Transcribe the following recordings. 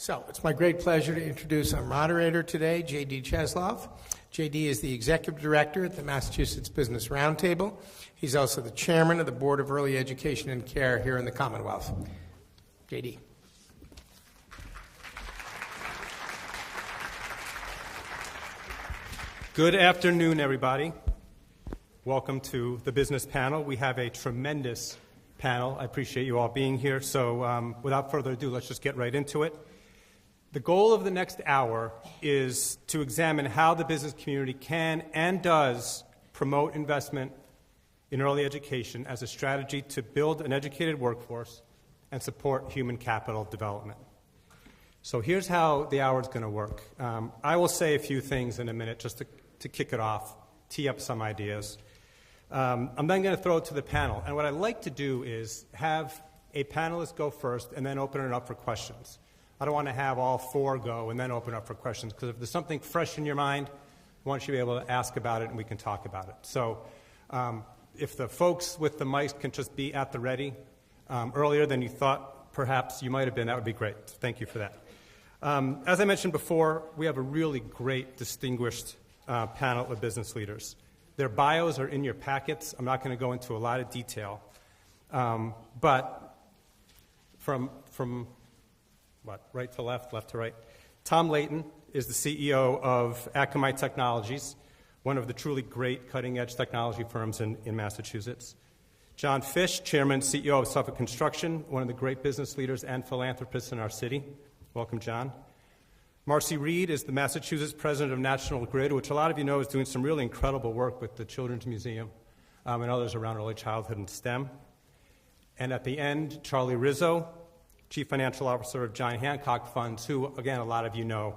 So it's my great pleasure to introduce our moderator today, JD Chesloff. JD is the Executive Director at the Massachusetts Business Roundtable. He's also the Chairman of the Board of Early Education and Care here in the Commonwealth. JD. Good afternoon, everybody. Welcome to the business panel. We have a tremendous panel. I appreciate you all being here. So without further ado, let's just get right into it. The goal of the next hour is to examine how the business community can and does promote investment in early education as a strategy to build an educated workforce and support human capital development. So here's how the hour is going to work. I will say a few things in a minute just to kick it off, tee up some ideas. I'm then going to throw it to the panel. And what I'd like to do is have a panelist go first and then open it up for questions. I don't want to have all four go and then open up for questions, because if there's something fresh in your mind, I want you to be able to ask about it and we can talk about it. So if the folks with the mics can just be at the ready earlier than you thought perhaps you might have been, that would be great. Thank you for that. As I mentioned before, we have a really great, distinguished panel of business leaders. Their bios are in your packets. I'm not going to go into a lot of detail. But from right to left, left to right, Tom Layton is the CEO of Akamai Technologies, one of the truly great cutting-edge technology firms in Massachusetts. John Fish, Chairman and CEO of Suffolk Construction, one of the great business leaders and philanthropists in our city. Welcome, John. Marcy Reed is the Massachusetts President of National Grid, which a lot of you know is doing some really incredible work with the Children's Museum and others around early childhood and STEM. And at the end, Charlie Rizzo, Chief Financial Officer of John Hancock Funds, who, again, a lot of you know,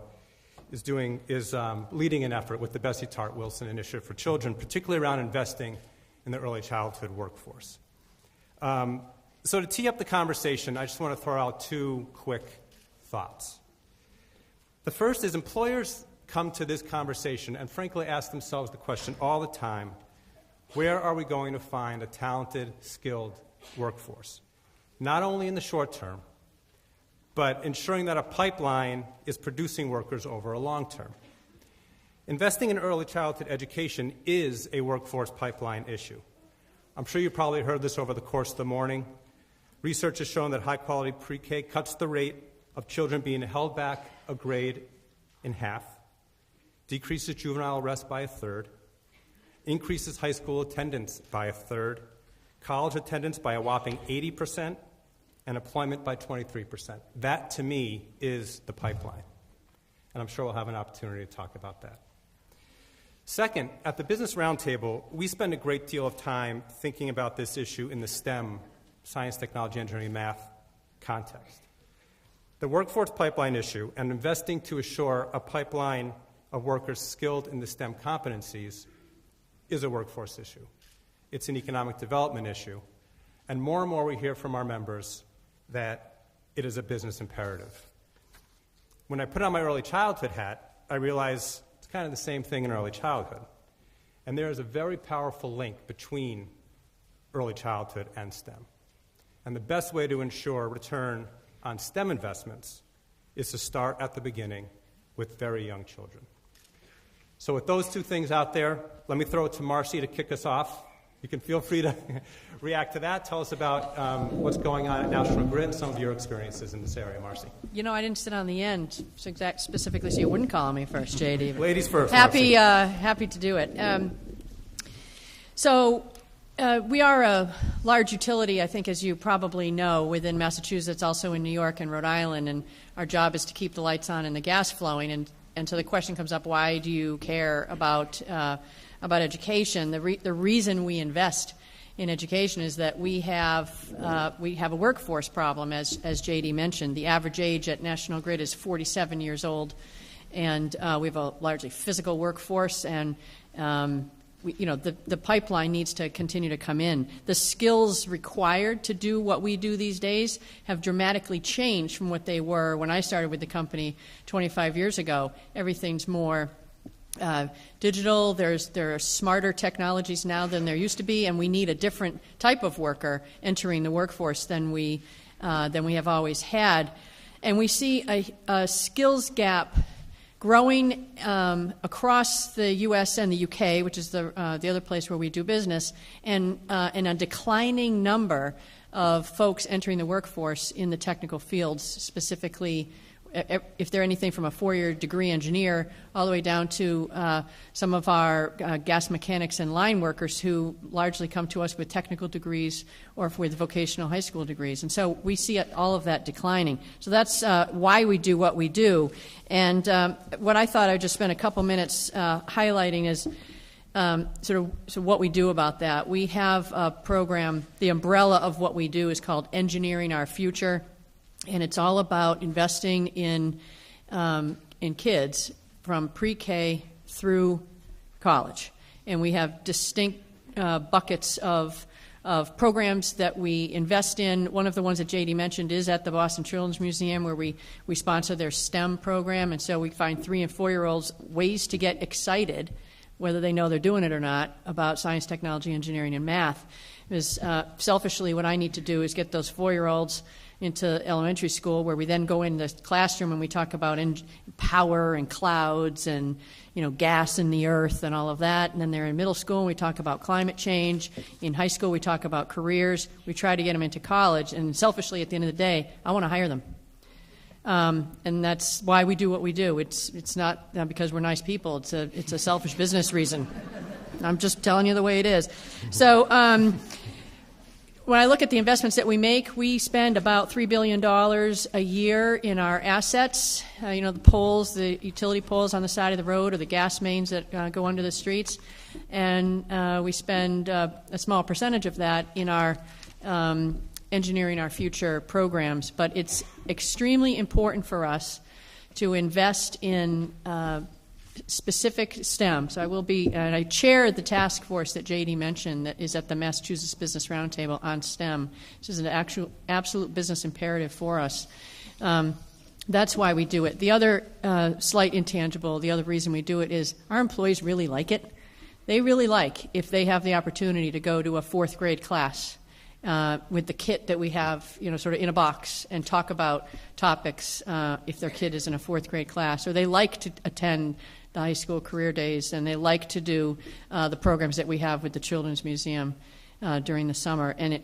is leading an effort with the Bessie Tart Wilson Initiative for Children, particularly around investing in the early childhood workforce. So to tee up the conversation, I just want to throw out two quick thoughts. The first is employers come to this conversation and frankly ask themselves the question all the time, where are we going to find a talented, skilled workforce? Not only in the short term, but ensuring that a pipeline is producing workers over a long term. Investing in early childhood education is a workforce pipeline issue. I'm sure you probably heard this over the course of the morning. Research has shown that high-quality pre-K cuts the rate of children being held back a grade in half, decreases juvenile arrest by a third, increases high school attendance by a third, college attendance by a whopping 80%, and employment by 23%. That, to me, is the pipeline. And I'm sure we'll have an opportunity to talk about that. Second, at the Business Roundtable, we spend a great deal of time thinking about this issue in the STEM, science, technology, engineering, math context. The workforce pipeline issue and investing to assure a pipeline of workers skilled in the STEM competencies is a workforce issue. It's an economic development issue. And more we hear from our members that it is a business imperative. When I put on my early childhood hat, I realize it's kind of the same thing in early childhood. And there is a very powerful link between early childhood and STEM. And the best way to ensure return on STEM investments is to start at the beginning with very young children. So with those two things out there, let me throw it to Marcy to kick us off. You can feel free to react to that. Tell us about what's going on at National Grid and some of your experiences in this area, Marcy. You know, I didn't sit on the end specifically so you wouldn't call me first, JD. Ladies first, happy to do it. We are a large utility, I think, as you probably know, within Massachusetts, also in New York and Rhode Island, and our job is to keep the lights on and the gas flowing. And so the question comes up, why do you care about education? The reason we invest in education is that we have a workforce problem, as JD mentioned. The average age at National Grid is 47 years old, and we have a largely physical workforce, and the pipeline needs to continue to come in. The skills required to do what we do these days have dramatically changed from what they were when I started with the company 25 years ago. Everything's more digital. There are smarter technologies now than there used to be, and we need a different type of worker entering the workforce than we have always had. And we see a skills gap growing across the U.S. and the U.K., which is the other place where we do business, and a declining number of folks entering the workforce in the technical fields, specifically if they're anything from a 4-year degree engineer all the way down to some of our gas mechanics and line workers who largely come to us with technical degrees or with vocational high school degrees. And so we see all of that declining. So that's why we do what we do. And what I thought I'd just spend a couple minutes highlighting is so what we do about that. We have a program, the umbrella of what we do is called Engineering Our Future. And it's all about investing in kids from pre-K through college. And we have distinct buckets of programs that we invest in. One of the ones that JD mentioned is at the Boston Children's Museum, where we sponsor their STEM program. And so we find 3- and 4-year-olds ways to get excited, whether they know they're doing it or not, about science, technology, engineering, and math. Because selfishly, what I need to do is get those 4-year-olds into elementary school, where we then go in the classroom and we talk about power and clouds and gas in the earth and all of that. And then they're in middle school and we talk about climate change. In high school we talk about careers. We try to get them into college. And selfishly, at the end of the day, I want to hire them. And that's why we do what we do. It's not because we're nice people. It's a selfish business reason. I'm just telling you the way it is. So when I look at the investments that we make, we spend about $3 billion a year in our assets. The poles, the utility poles on the side of the road, or the gas mains that go under the streets. And we spend a small percentage of that in our Engineering Our Future programs. But it's extremely important for us to invest in specific STEM. So and I chair the task force that JD mentioned that is at the Massachusetts Business Roundtable on STEM. This is an absolute business imperative for us. That's why we do it. The other slight intangible, the other reason we do it is our employees really like it. They really like if they have the opportunity to go to a 4th grade class with the kit that we have, sort of in a box, and talk about topics if their kid is in a 4th grade class. Or they like to attend the high school career days, and they like to do the programs that we have with the Children's Museum during the summer. And it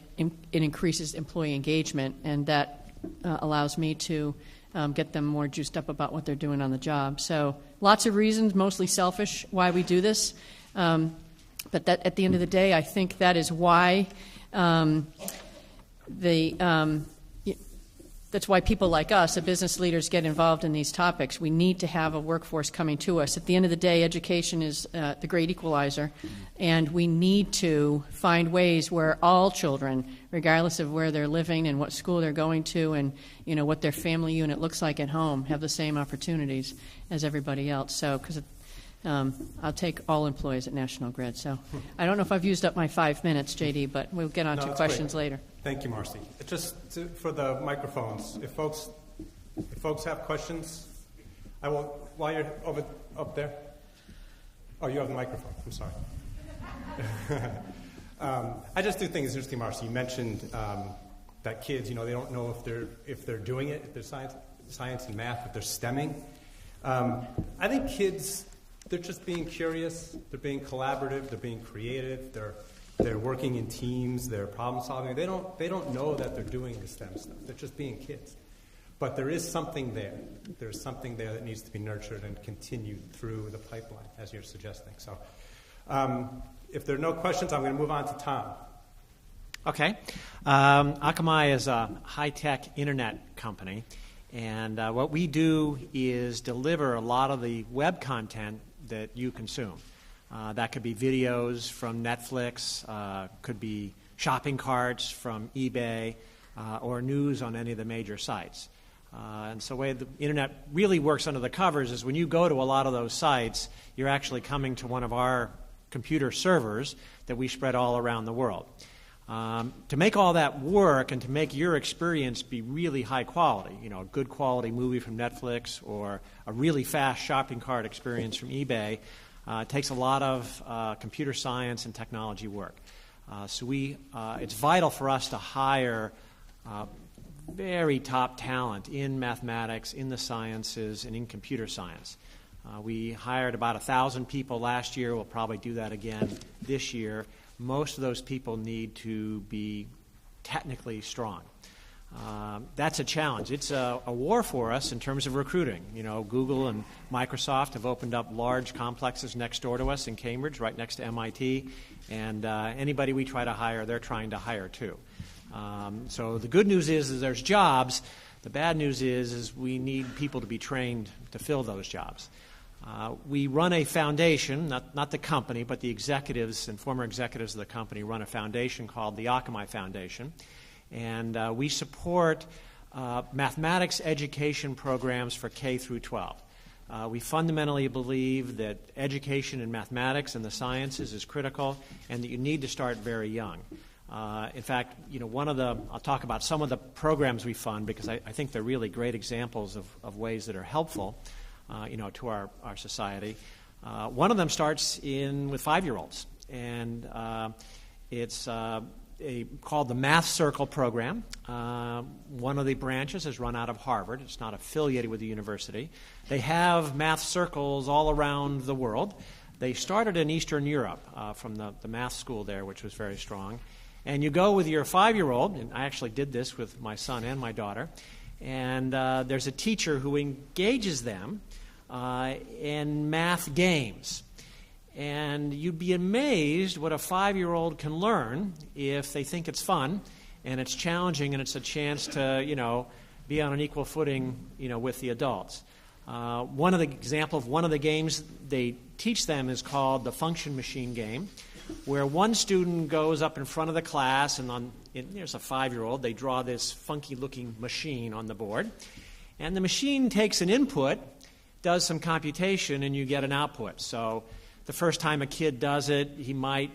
increases employee engagement, and that allows me to get them more juiced up about what they're doing on the job. So lots of reasons, mostly selfish, why we do this. But that, at the end of the day, I think that is why that's why people like us, the business leaders, get involved in these topics. We need to have a workforce coming to us. At the end of the day, education is the great equalizer, and we need to find ways where all children, regardless of where they're living and what school they're going to and what their family unit looks like at home, have the same opportunities as everybody else. So, because I'll take all employees at National Grid. So I don't know if I've used up my 5 minutes, JD, but we'll get on to questions later. Thank you, Marcy. Just for the microphones, if folks have questions, I will, while you're up there. Oh, you have the microphone. I'm sorry. I just do think it's interesting, Marcy. You mentioned that kids, they don't know if they're doing it, if they're science and math, if they're STEMming. I think kids, they're just being curious. They're being collaborative. They're being creative. They're working in teams. They're problem solving. They don't know that they're doing the STEM stuff. They're just being kids. But there is something there. There's something there that needs to be nurtured and continued through the pipeline, as you're suggesting. So, if there are no questions, I'm going to move on to Tom. Okay. Akamai is a high-tech internet company, and what we do is deliver a lot of the web content that you consume. That could be videos from Netflix, could be shopping carts from eBay, or news on any of the major sites. And so the way the internet really works under the covers is when you go to a lot of those sites, you're actually coming to one of our computer servers that we spread all around the world. To make all that work and to make your experience be really high quality, a good quality movie from Netflix or a really fast shopping cart experience from eBay, it takes a lot of computer science and technology work. So it's vital for us to hire very top talent in mathematics, in the sciences, and in computer science. We hired about 1,000 people last year. We'll probably do that again this year. Most of those people need to be technically strong. That's a challenge. It's a war for us in terms of recruiting. You know, Google and Microsoft have opened up large complexes next door to us in Cambridge, right next to MIT, and anybody we try to hire, they're trying to hire too. So the good news is there's jobs. The bad news is we need people to be trained to fill those jobs. We run a foundation, not the company, but the executives and former executives of the company run a foundation called the Akamai Foundation. And we support mathematics education programs for K through 12. We fundamentally believe that education in mathematics and the sciences is critical and that you need to start very young. In fact, you know, I'll talk about some of the programs we fund because I think they're really great examples of ways that are helpful, to our society. One of them starts with 5-year-olds, and it's called the Math Circle program. One of the branches is run out of Harvard. It's not affiliated with the university. They have math circles all around the world. They started in Eastern Europe from the math school there, which was very strong. And you go with your 5-year-old, and I actually did this with my son and my daughter, and there's a teacher who engages them in math games. And you'd be amazed what a 5-year-old can learn if they think it's fun and it's challenging and it's a chance to, be on an equal footing, with the adults. One of the games they teach them is called the function machine game, where one student goes up in front of the class and there's a 5-year-old, they draw this funky-looking machine on the board, and the machine takes an input, does some computation, and you get an output. So the first time a kid does it, he might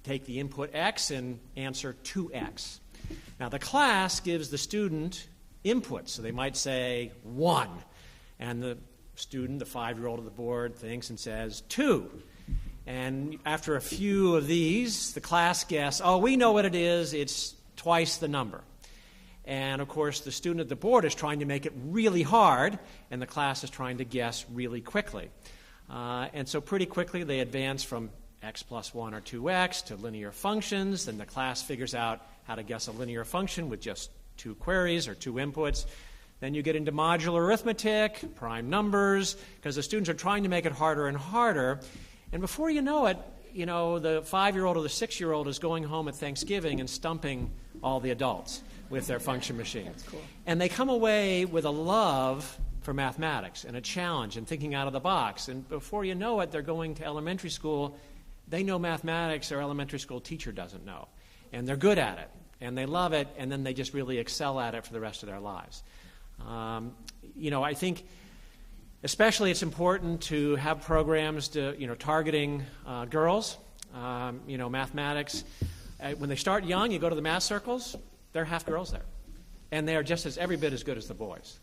take the input X and answer 2X. Now, the class gives the student input, so they might say 1, and the student, the 5-year-old at the board, thinks and says 2. And after a few of these, the class guesses, we know what it is, it's twice the number. And, of course, the student at the board is trying to make it really hard, and the class is trying to guess really quickly. And so pretty quickly they advance from x plus 1 or 2x to linear functions. Then the class figures out how to guess a linear function with just 2 queries or 2 inputs. Then you get into modular arithmetic, prime numbers, because the students are trying to make it harder and harder. And before you know it, the 5-year-old or the 6-year-old is going home at Thanksgiving and stumping all the adults with their function machine. That's cool. And they come away with a love for mathematics and a challenge and thinking out of the box. And before you know it, they're going to elementary school. They know mathematics their elementary school teacher doesn't know. And they're good at it, and they love it, and then they just really excel at it for the rest of their lives. I think especially it's important to have programs targeting girls. Mathematics. When they start young, you go to the math circles, there are half girls there. And they are just every bit as good as the boys.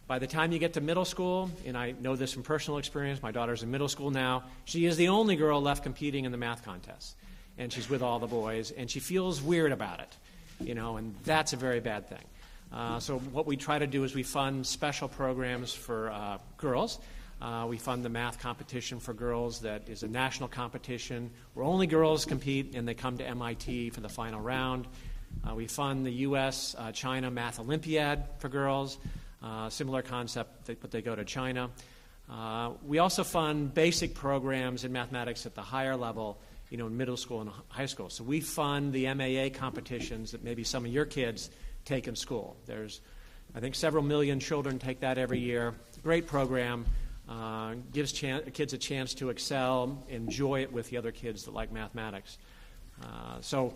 By the time you get to middle school, and I know this from personal experience, my daughter's in middle school now, she is the only girl left competing in the math contests. And she's with all the boys, and she feels weird about it, and that's a very bad thing. So what we try to do is we fund special programs for girls. We fund the math competition for girls that is a national competition where only girls compete, and they come to MIT for the final round. We fund the U.S.-China Math Olympiad for girls. Similar concept, but they go to China. We also fund basic programs in mathematics at the higher level, in middle school and high school. So we fund the MAA competitions that maybe some of your kids take in school. There's, I think, several million children take that every year. Great program. Gives kids a chance to excel, enjoy it with the other kids that like mathematics. So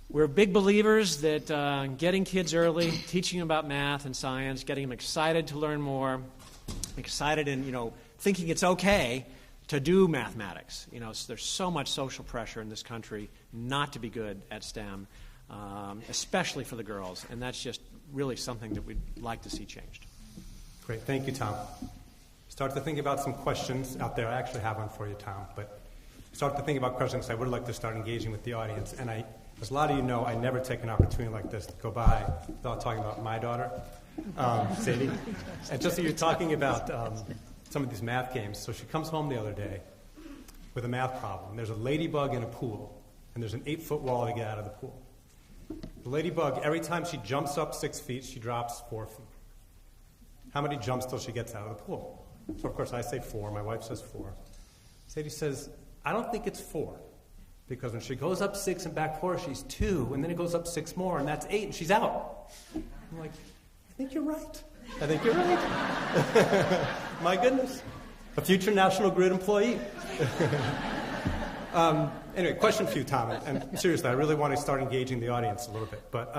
we're big believers that getting kids early, teaching them about math and science, getting them excited to learn more, excited and, thinking it's okay to do mathematics. There's so much social pressure in this country not to be good at STEM, especially for the girls, and that's just really something that we'd like to see changed. Great. Thank you, Tom. Start to think about some questions out there. I actually have one for you, Tom, but start to think about questions. I would like to start engaging with the audience, and I As a lot of you know, I never take an opportunity like this to go by without talking about my daughter, Sadie. And just so you're talking about some of these math games, so she comes home the other day with a math problem. There's a ladybug in a pool, and there's an 8-foot wall to get out of the pool. The ladybug, every time she jumps up 6 feet, she drops 4 feet. How many jumps till she gets out of the pool? So, of course, I say 4. My wife says 4. Sadie says, I don't think it's 4. Because when she goes up 6 and back 4, she's 2. And then it goes up 6 more, and that's 8, and she's out. I'm like, I think you're right. I think you're right. My goodness. A future National Grid employee. Anyway, question for you, Tom. And seriously, I really want to start engaging the audience a little bit. But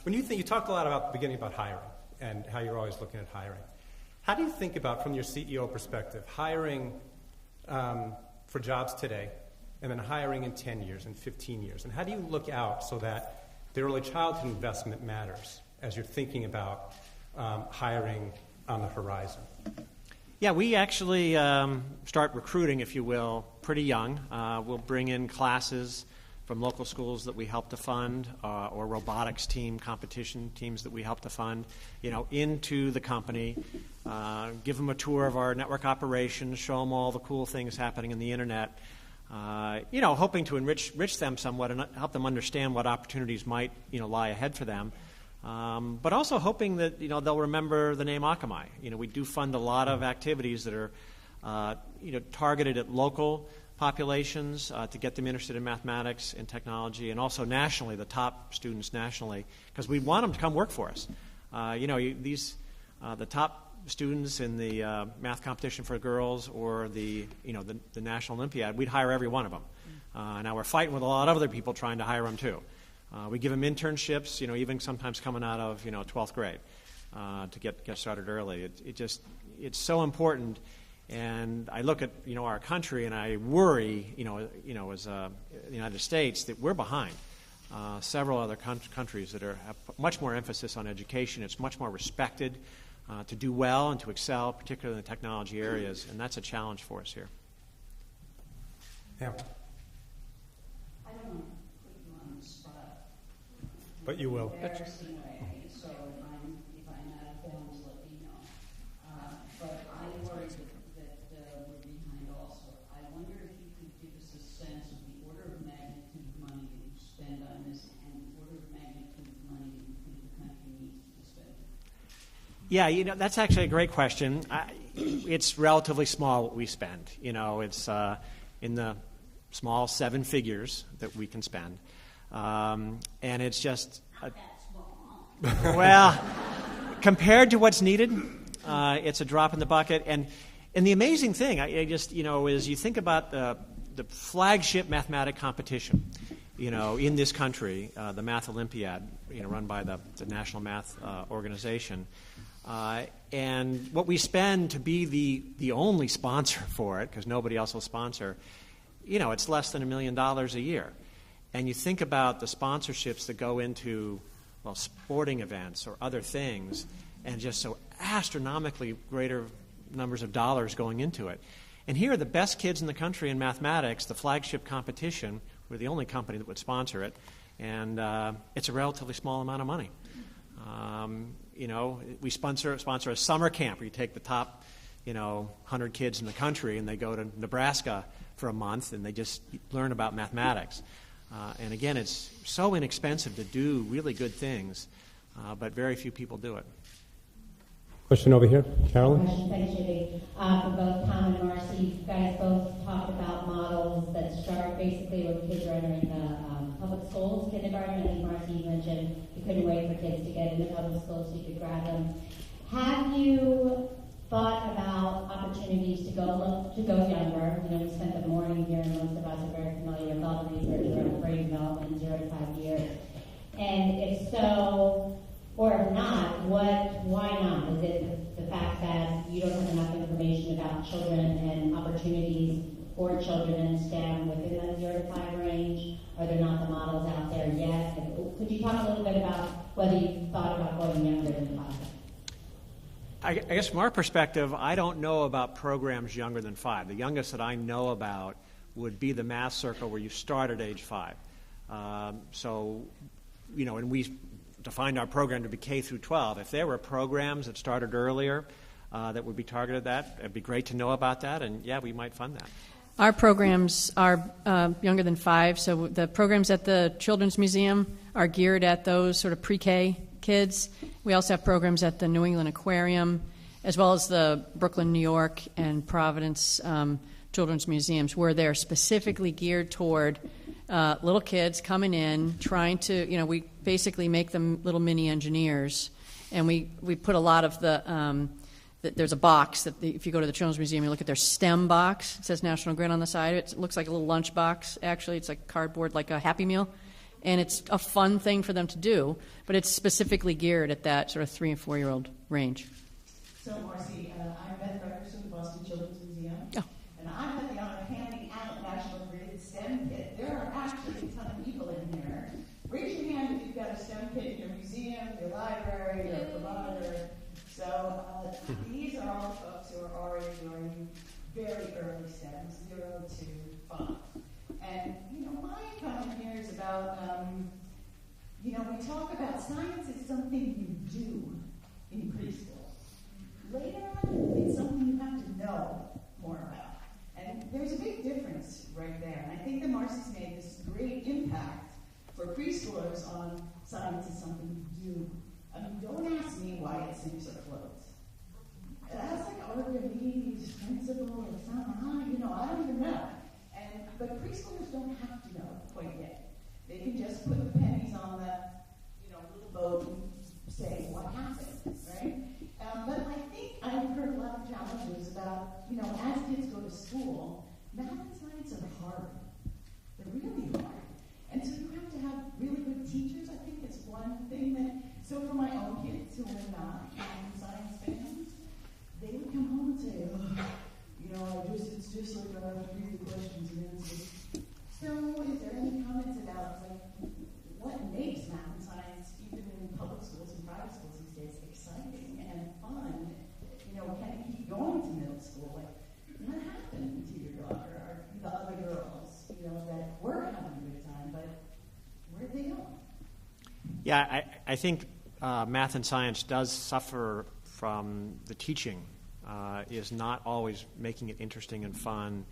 when you talked a lot about the beginning about hiring and how you're always looking at hiring. How do you think about, from your CEO perspective, hiring for jobs today and then hiring in 10 years and 15 years? And how do you look out so that the early childhood investment matters as you're thinking about hiring on the horizon? Yeah, we actually start recruiting, if you will, pretty young. We'll bring in classes from local schools that we help to fund, or robotics team, competition teams that we help to fund, into the company, give them a tour of our network operations, show them all the cool things happening in the internet, hoping to enrich them somewhat and help them understand what opportunities might, lie ahead for them. But also hoping that they'll remember the name Akamai. We do fund a lot of activities that are targeted at local populations to get them interested in mathematics and technology, and also nationally, the top students nationally, because we want them to come work for us. The top students in the math competition for girls or the National Olympiad, we'd hire every one of them. Now we're fighting with a lot of other people trying to hire them too. We give them internships, even sometimes coming out of 12th grade to get started early. It's so important, and I look at our country and I worry, as the United States, that we're behind several other countries that have much more emphasis on education. It's much more respected to do well and to excel, particularly in the technology areas, and that's a challenge for us here. Yeah. I don't want to put you on the spot. But you will. Embarrassing way, so if I'm out of bounds, let me know. But I worry that we're behind also. I wonder if you could give us a sense of the order of magnitude of money that you spend on this and the order of magnitude of money that you think the country needs to spend. Yeah, that's actually a great question. It's relatively small what we spend. It's in the small 7 figures that we can spend. And it's just, well, compared to what's needed, it's a drop in the bucket. And the amazing thing, is you think about the flagship mathematic competition, in this country, the Math Olympiad, run by the National Math Organization. And what we spend to be the only sponsor for it, because nobody else will sponsor, it's less than $1 million a year. And you think about the sponsorships that go into, sporting events or other things, and just so astronomically greater numbers of dollars going into it. And here are the best kids in the country in mathematics, the flagship competition. We're the only company that would sponsor it, and it's a relatively small amount of money. We sponsor a summer camp where you take the top, 100 kids in the country, and they go to Nebraska for a month, and they just learn about mathematics. And again, it's so inexpensive to do really good things, but very few people do it. Question over here, Carolyn. Thanks, JD. For both Tom and Marcy, you guys both talked about models that start basically when kids are entering the public schools, kindergarten. I think Marcy, you mentioned you couldn't wait for kids to get into public schools so you could grab them. Have you thought about opportunities to go younger? We spent the morning here, and most of us are very familiar with all the research around brain development, 0 to 5 years. And if so, or if not, why not? Is it the fact that you don't have enough information about children and opportunities for children in STEM within that 0 to 5 range? Are there not the models out there yet? Could you talk a little bit about whether you thought about going younger than 5? I guess from our perspective, I don't know about programs younger than 5. The youngest that I know about would be the Math Circle, where you start at age 5. So, and we defined our program to be K through 12. If there were programs that started earlier that would be targeted at that, it'd be great to know about that, and yeah, we might fund that. Our programs are younger than 5, so the programs at the Children's Museum are geared at those sort of pre-K kids. We also have programs at the New England Aquarium, as well as the Brooklyn, New York, and Providence Children's Museums, where they're specifically geared toward little kids coming in, trying to, we basically make them little mini engineers, and we put a lot of there's a box that if you go to the Children's Museum, you look at their STEM box. It says National Grid on the side. It looks like a little lunch box, actually. It's like cardboard, like a Happy Meal. And it's a fun thing for them to do, but it's specifically geared at that sort of 3- and 4-year-old range. So, Marcy, I'm Beth Reckerson of the Boston Children's Museum. Oh. And I've had the honor of handing out National Grid STEM kit. There are actually a ton of people in here. Raise your hand if you've got a STEM kit in your museum, your library, your provider. So these are all folks who are already doing very early STEM, 0 to 5. And, my comment here is about, we talk about science is something you do in preschool. Later on, it's something you have to know more about. And there's a big difference right there. And I think that Marcy's made this great impact for preschoolers on science is something you do. I mean, don't ask me why it sinks or floats. That's like Archimedes' principle or something. I don't even know. But preschoolers don't have to know quite yet. They can just put the pennies on the, little boat and say what happened, right? But I think I've heard a lot of challenges about, as kids go to school, math and science are hard. They're really hard. And so you have to have really good teachers. I think it's one thing that, so for my own kids who are not science fans, they would come home and say, it's just like I have to read the questions and answers. So is there any comments about, what makes math and science, even in public schools and private schools these days, exciting and fun? Can it keep going to middle school? What happened to your daughter or the other girls, that were having a good time, but where'd they go? Yeah, I think math and science does suffer from the teaching is not always making it interesting and fun,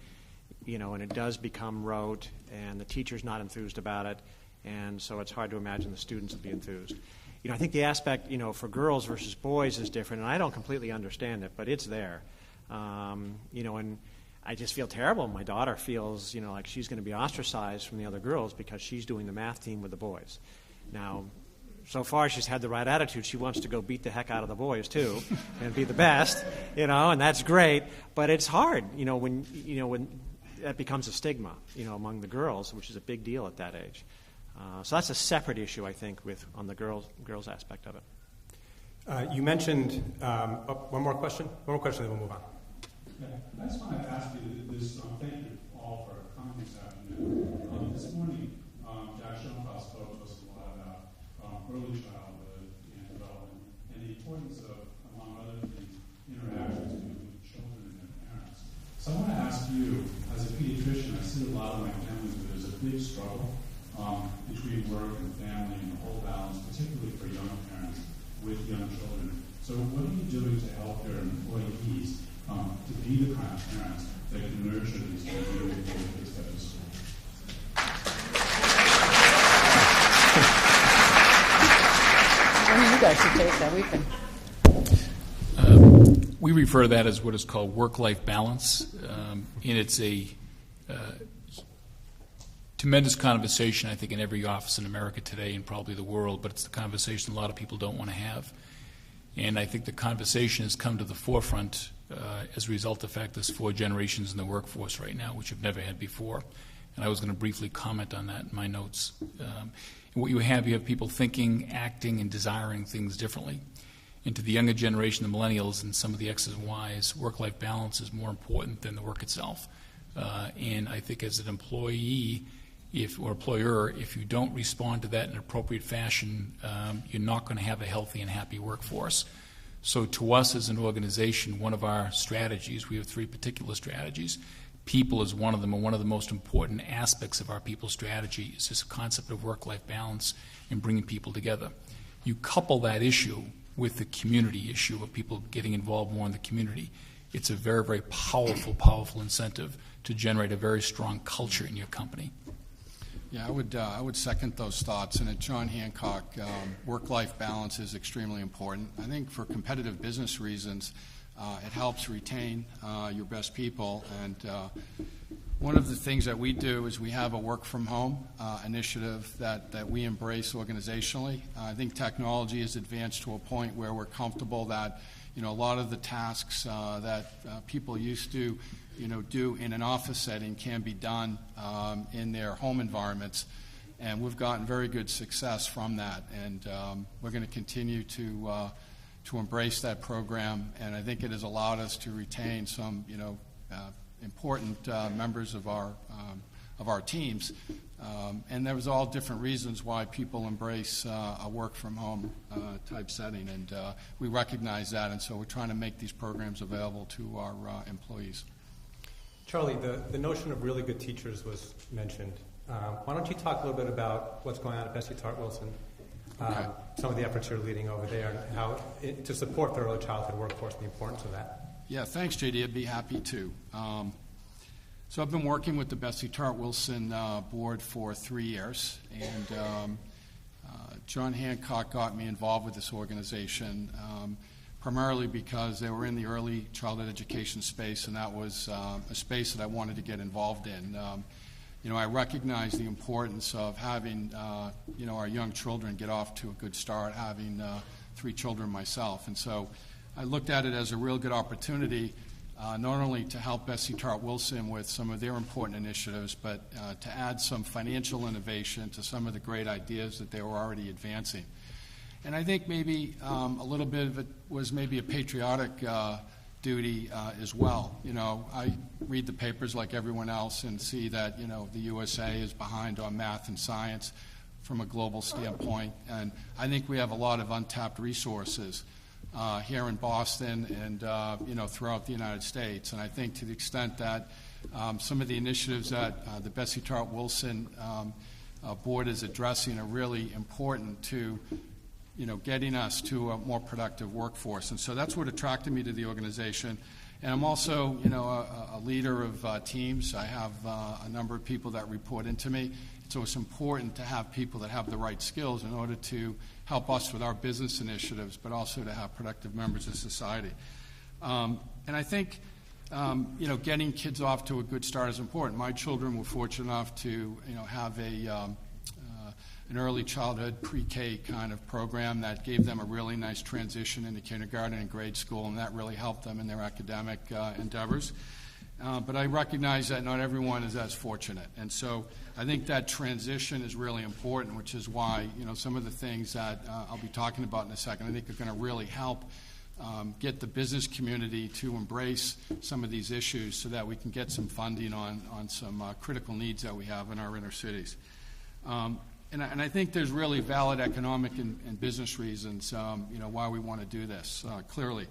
and it does become rote, and the teacher's not enthused about it, and so it's hard to imagine the students will be enthused. I think the aspect, for girls versus boys is different, and I don't completely understand it, but it's there. And I just feel terrible. My daughter feels, like she's going to be ostracized from the other girls because she's doing the math team with the boys. Now, so far she's had the right attitude. She wants to go beat the heck out of the boys too, and be the best, and that's great. But it's hard, when that becomes a stigma, among the girls, which is a big deal at that age. So that's a separate issue, I think, on the girls aspect of it. You mentioned one more question, then we'll move on. Yeah, I just want to ask you this. Thank you all for coming this afternoon. This morning, Jack Schoenfeld spoke to us a lot about early childhood and development and the importance of, among other things, interactions between children and their parents. So I want to ask you, as a pediatrician, I see a lot of my families where there's a big struggle between work and family and the whole balance, particularly for young parents with young children. So what are you doing to help your employees to be the kind of parents that can nurture these kids before the kids get to school? You guys should take that. We refer to that as what is called work-life balance, and it's a tremendous conversation, I think, in every office in America today and probably the world, but it's the conversation a lot of people don't want to have. And I think the conversation has come to the forefront as a result of the fact there's 4 generations in the workforce right now, which have never had before. And I was going to briefly comment on that in my notes. And what you have people thinking, acting, and desiring things differently. And to the younger generation, the millennials, and some of the X's and Y's, work-life balance is more important than the work itself. And I think as an employee or employer, if you don't respond to that in an appropriate fashion, you're not going to have a healthy and happy workforce. So to us as an organization, one of our strategies, we have 3 particular strategies, people is one of them, and one of the most important aspects of our people strategy is this concept of work-life balance and bringing people together. You couple that issue with the community issue of people getting involved more in the community. It's a very, very powerful, powerful incentive to generate a very strong culture in your company. Yeah, I would second those thoughts. And at John Hancock, work-life balance is extremely important. I think for competitive business reasons, it helps retain your best people. And one of the things that we do is we have a work-from-home initiative that we embrace organizationally. I think technology has advanced to a point where we're comfortable that a lot of the tasks that people used to do in an office setting can be done in their home environments, and we've gotten very good success from that. And we're going to continue to embrace that program, and I think it has allowed us to retain some important members of our teams. And there was all different reasons why people embrace a work from home type setting, and we recognize that, and so we're trying to make these programs available to our employees. Charlie, the notion of really good teachers was mentioned. Why don't you talk a little bit about what's going on at Bessie Tart Wilson, Okay. some of the efforts you're leading over there, and how to support the early childhood workforce and the importance of that? Yeah, thanks, JD. I'd be happy to. So I've been working with the Bessie Tart Wilson board for 3 years, and John Hancock got me involved with this organization primarily because they were in the early childhood education space, and that was a space that I wanted to get involved in. I recognize the importance of having our young children get off to a good start, having 3 children myself, and so I looked at it as a real good opportunity not only to help Bessie Tart Wilson with some of their important initiatives, but to add some financial innovation to some of the great ideas that they were already advancing. And I think maybe a little bit of it was maybe a patriotic duty as well. I read the papers like everyone else and see that, the USA is behind on math and science from a global standpoint. And I think we have a lot of untapped resources here in Boston and throughout the United States. And I think to the extent that some of the initiatives that the Bessie Tart Wilson board is addressing are really important to getting us to a more productive workforce. And so that's what attracted me to the organization. And I'm also a leader of teams. I have a number of people that report into me. So it's important to have people that have the right skills in order to help us with our business initiatives, but also to have productive members of society. And I think, getting kids off to a good start is important. My children were fortunate enough to, have an early childhood pre-K kind of program that gave them a really nice transition into kindergarten and grade school, and that really helped them in their academic endeavors. But I recognize that not everyone is as fortunate. And so I think that transition is really important, which is why, some of the things that I'll be talking about in a second, I think are going to really help get the business community to embrace some of these issues so that we can get some funding on some critical needs that we have in our inner cities. And I think there's really valid economic and business reasons, why we want to do this. Clearly,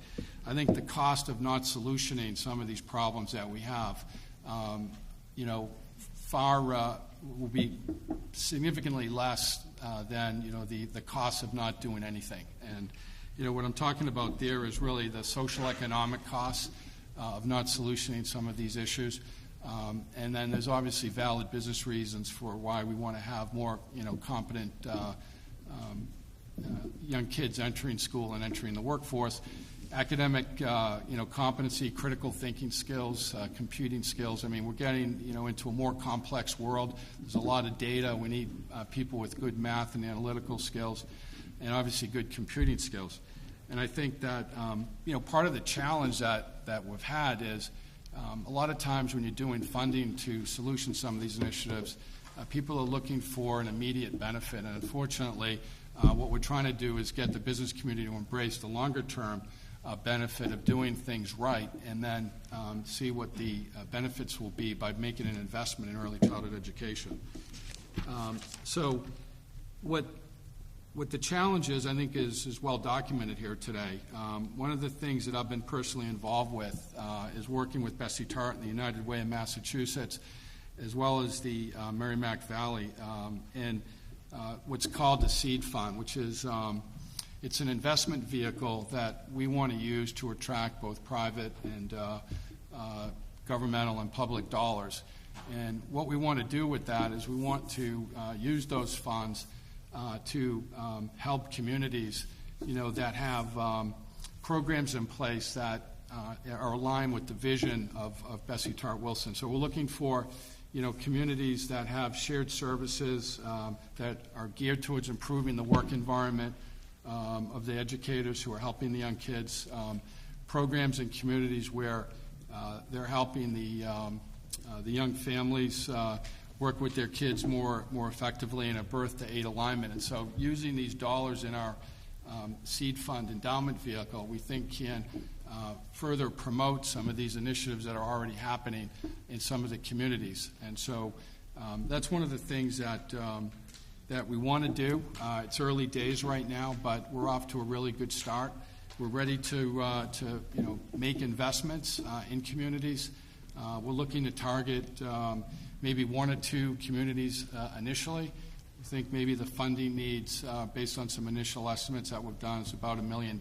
I think the cost of not solutioning some of these problems that we have, will be significantly less than the cost of not doing anything. And what I'm talking about there is really the social economic costs of not solutioning some of these issues. And then there's obviously valid business reasons for why we want to have more, competent young kids entering school and entering the workforce. Academic, competency, critical thinking skills, computing skills. I mean, we're getting, into a more complex world. There's a lot of data. We need people with good math and analytical skills, and obviously good computing skills. And I think that, part of the challenge that we've had is a lot of times when you're doing funding to solution some of these initiatives, people are looking for an immediate benefit. And unfortunately, what we're trying to do is get the business community to embrace the longer-term benefit of doing things right, and then see what the benefits will be by making an investment in early childhood education. So what What the challenge is, I think, is well documented here today. One of the things that I've been personally involved with is working with Bessie Tart and the United Way in Massachusetts, as well as the Merrimack Valley, and what's called the Seed Fund, which is it's an investment vehicle that we want to use to attract both private and governmental and public dollars. And what we want to do with that is we want to use those funds to help communities, that have programs in place that are aligned with the vision of Bessie Tart Wilson. So we're looking for, communities that have shared services that are geared towards improving the work environment of the educators who are helping the young kids, programs in communities where they're helping the young families work with their kids more effectively in a birth to aid alignment. And so using these dollars in our seed fund endowment vehicle, we think can further promote some of these initiatives that are already happening in some of the communities. And so that's one of the things that we want to do. It's early days right now, but we're off to a really good start. We're ready to make investments in communities. We're looking to target maybe 1 or 2 communities initially. I think maybe the funding needs, based on some initial estimates that we've done, is about $1 million.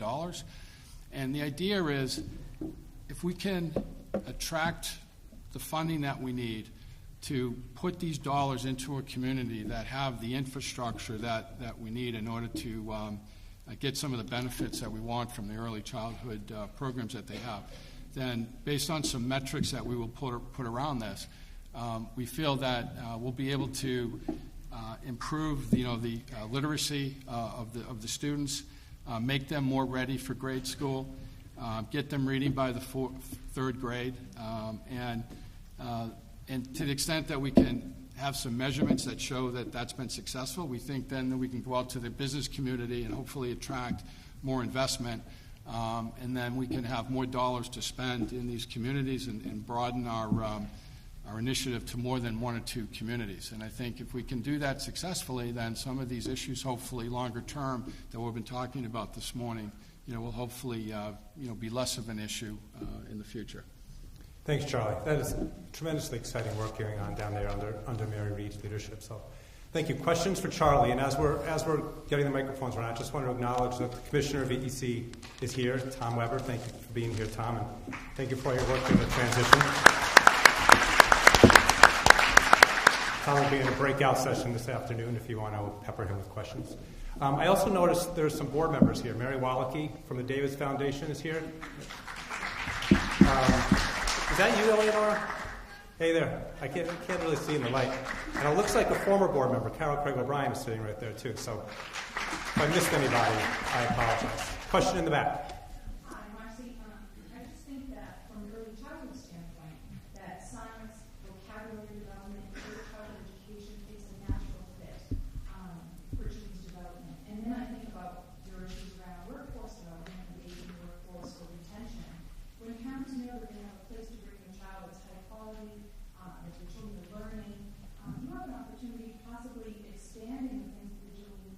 And the idea is, if we can attract the funding that we need to put these dollars into a community that have the infrastructure that we need in order to get some of the benefits that we want from the early childhood programs that they have, then based on some metrics that we will put around this, we feel that we'll be able to improve the literacy of the students, make them more ready for grade school, get them reading by the 3rd grade, and to the extent that we can have some measurements that show that that's been successful, we think then that we can go out to the business community and hopefully attract more investment, and then we can have more dollars to spend in these communities and broaden our initiative to more than 1 or 2 communities. And I think if we can do that successfully, then some of these issues, hopefully longer term, that we've been talking about this morning, will hopefully be less of an issue in the future. Thanks, Charlie. That is tremendously exciting work going on down there under Mary Reed's leadership. So, thank you. Questions for Charlie? And as we're getting the microphones around, I just want to acknowledge that the Commissioner of EEC is here, Tom Weber. Thank you for being here, Tom, and thank you for your work in the transition. Tom will be in a breakout session this afternoon if you want to pepper him with questions. I also noticed there's some board members here. Mary Wallachie from the Davis Foundation is here. Is that you, Eleanor? Hey there. I can't really see in the light. And it looks like a former board member, Carol Craig O'Brien, is sitting right there, too. So if I missed anybody, I apologize. Question in the back. Hi, Marcy. I just think that from an early childhood standpoint, that science, vocabulary development, early childhood education is a natural fit for children's development. And then I think about your issues around workforce development, engaging the workforce or retention. When parents know that they have a place to bring their child that's high quality, that their children are learning, you have an opportunity possibly expanding the things that you're doing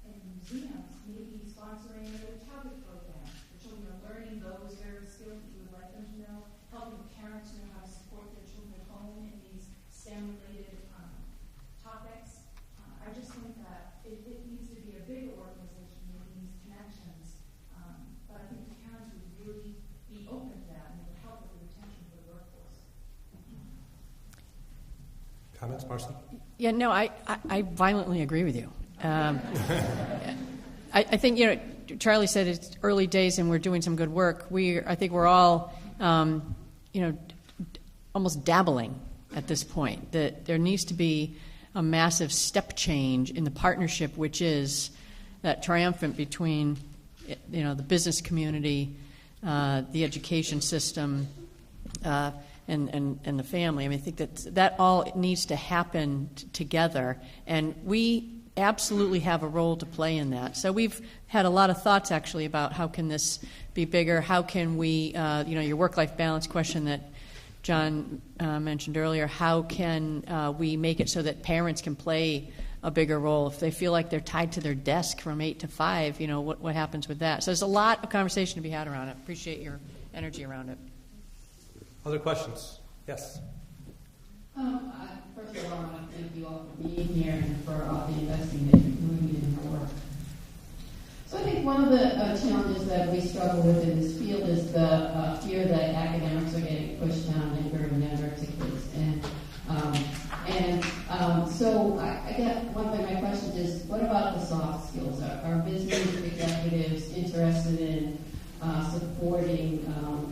in museums, maybe sponsoring a childhood program. The children are learning those areas of skills that you would like them to know, helping parents know how to support their children at home in these STEM-related topics. I just think that it needs to be a bigger organization making these connections, but I think the parents would really be open to that and it would help with the retention for the workforce. Comments, Marcy? Yeah, no, I violently agree with you. I think, Charlie said it's early days and we're doing some good work. I think we're all, almost dabbling at this point. That there needs to be a massive step change in the partnership, which is that triumphant between, the business community, the education system, and the family. I mean, I think that all needs to happen together, and we absolutely have a role to play in that. So we've had a lot of thoughts actually about how can this be bigger. How can we, your work-life balance question that John mentioned earlier. How can we make it so that parents can play a bigger role. If they feel like they're tied to their desk from 8 to 5, what happens with that? So there's a lot of conversation to be had around it. Appreciate your energy around it. Other questions? Yes. First of all, I want to thank you all for being here and for all the investing that you're doing in your work. So I think one of the challenges that we struggle with in this field is the fear that academics are getting pushed down younger and younger to kids. So I get one of my questions is, what about the soft skills? Are business executives interested in supporting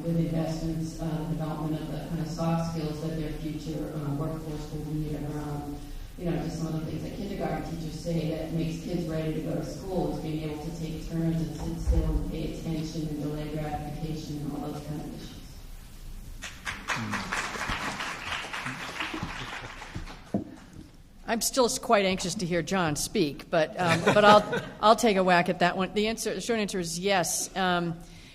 with investments development of the kind of soft skills that their future workforce will need around, just some of the things that kindergarten teachers say that makes kids ready to go to school is being able to take turns and sit still and pay attention and delay gratification and all those kind of issues. I'm still quite anxious to hear John speak, but I'll take a whack at that one. The short answer is yes, and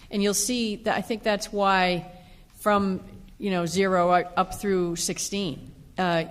you'll see that I think that's why from 0 up through 16,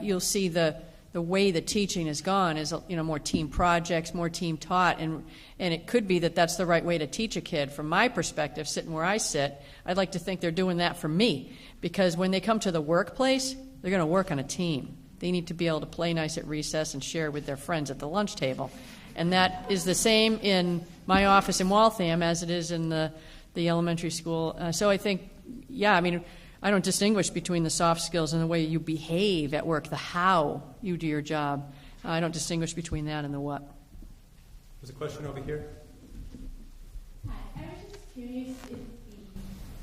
you'll see the way the teaching has gone is more team projects, more team taught, and it could be that that's the right way to teach a kid. From my perspective, sitting where I sit, I'd like to think they're doing that for me, because when they come to the workplace, they're going to work on a team. They need to be able to play nice at recess and share with their friends at the lunch table. And that is the same in my office in Waltham as it is in the elementary school. So I think, I don't distinguish between the soft skills and the way you behave at work, the how you do your job. I don't distinguish between that and the what. There's a question over here. Hi, I was just curious if